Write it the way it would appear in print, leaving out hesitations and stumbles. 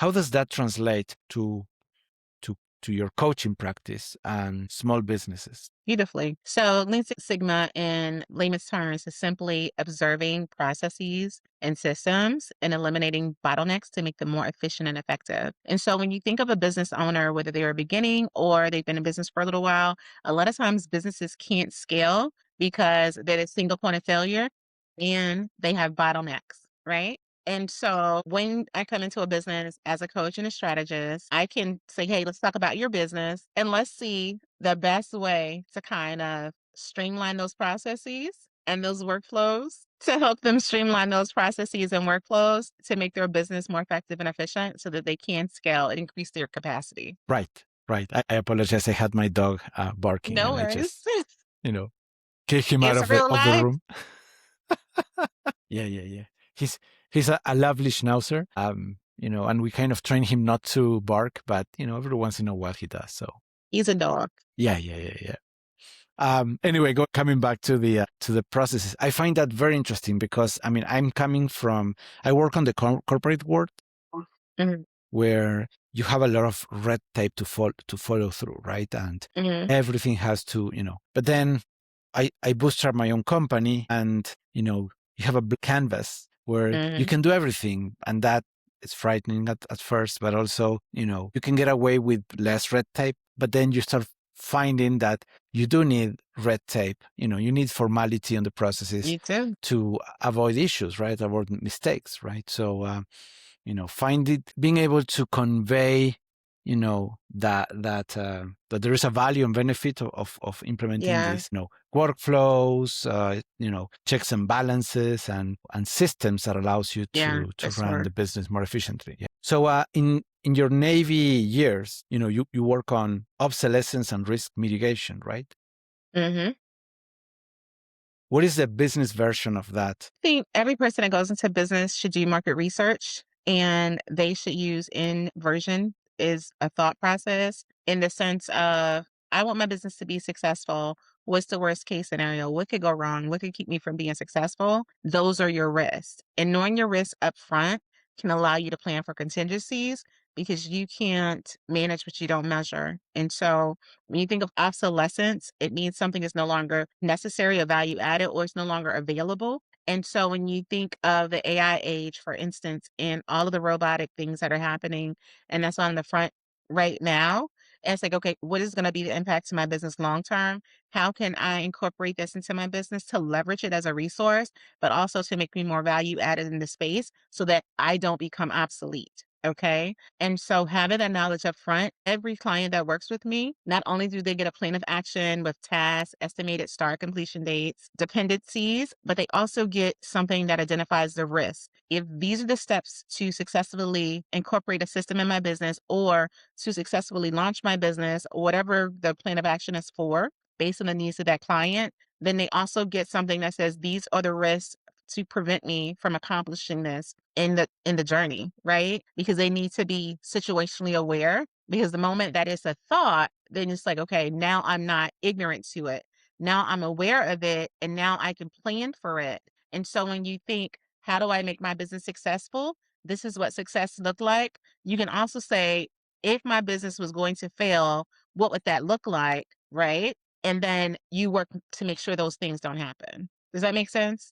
how does that translate to your coaching practice and small businesses? Beautifully. So Lean Six Sigma in layman's terms is simply observing processes and systems and eliminating bottlenecks to make them more efficient and effective. And so when you think of a business owner, whether they're beginning or they've been in business for a little while, a lot of times businesses can't scale because they're a single point of failure and they have bottlenecks, right? And so when I come into a business as a coach and a strategist, I can say, hey, let's talk about your business and let's see the best way to kind of streamline those processes and those workflows to help them streamline those processes and workflows to make their business more effective and efficient so that they can scale and increase their capacity. Right, right. I apologize. I had my dog barking, No and I worries. just, you know, kick him out It's of the real life. room. Yeah, yeah, yeah. He's a lovely schnauzer. And we kind of train him not to bark, but every once in a while he does. So He's a dog. yeah, yeah, yeah, yeah. Anyway, coming back to the processes, I find that very interesting because I work on the corporate world Mhm, where you have a lot of red tape to follow through, right? And mhm, everything has to, But then I bootstrap my own company, and you have a blank canvas where you mhm. can do everything, and that is frightening at first, but also you can get away with less red tape. But then you start finding that you do need red tape. You need formality on the processes You too. to avoid issues, right? Avoid mistakes, right? So being able to convey that there is a value and benefit of implementing Yeah, these workflows, checks and balances, and systems that allows you yeah, to for run the sure. business more efficiently. Yeah. So in your Navy years, you work on obsolescence and risk mitigation, right? Mhm. What is the business version of that? I think every person that goes into business should do market research and they should use inversion is a thought process in the sense of I want my business to be successful. What's the worst case scenario? What could go wrong? What could keep me from being successful? Those are your risks. And knowing your risks up front can allow you to plan for contingencies because you can't manage what you don't measure. And so when you think of obsolescence, it means something is no longer necessary or value added or it's no longer available. And so when you think of the AI age, for instance, and all of the robotic things that are happening, and that's on the front right now, and it's like, okay, what is going to be the impact to my business long term? How can I incorporate this into my business to leverage it as a resource, but also to make me more value added in the space so that I don't become obsolete? Okay. And so having that knowledge up front, every client that works with me, not only do they get a plan of action with tasks, estimated start completion dates, dependencies, but they also get something that identifies the risk. If these are the steps to successfully incorporate a system in my business or to successfully launch my business, whatever the plan of action is for, based on the needs of that client, then they also get something that says these are the risks to prevent me from accomplishing this in the journey, right? Because they need to be situationally aware because the moment that it's a thought, then it's like, okay, now I'm not ignorant to it. Now I'm aware of it and now I can plan for it. And so when you think, how do I make my business successful? This is what success looked like. You can also say, if my business was going to fail, what would that look like? Right. And then you work to make sure those things don't happen. Does that make sense?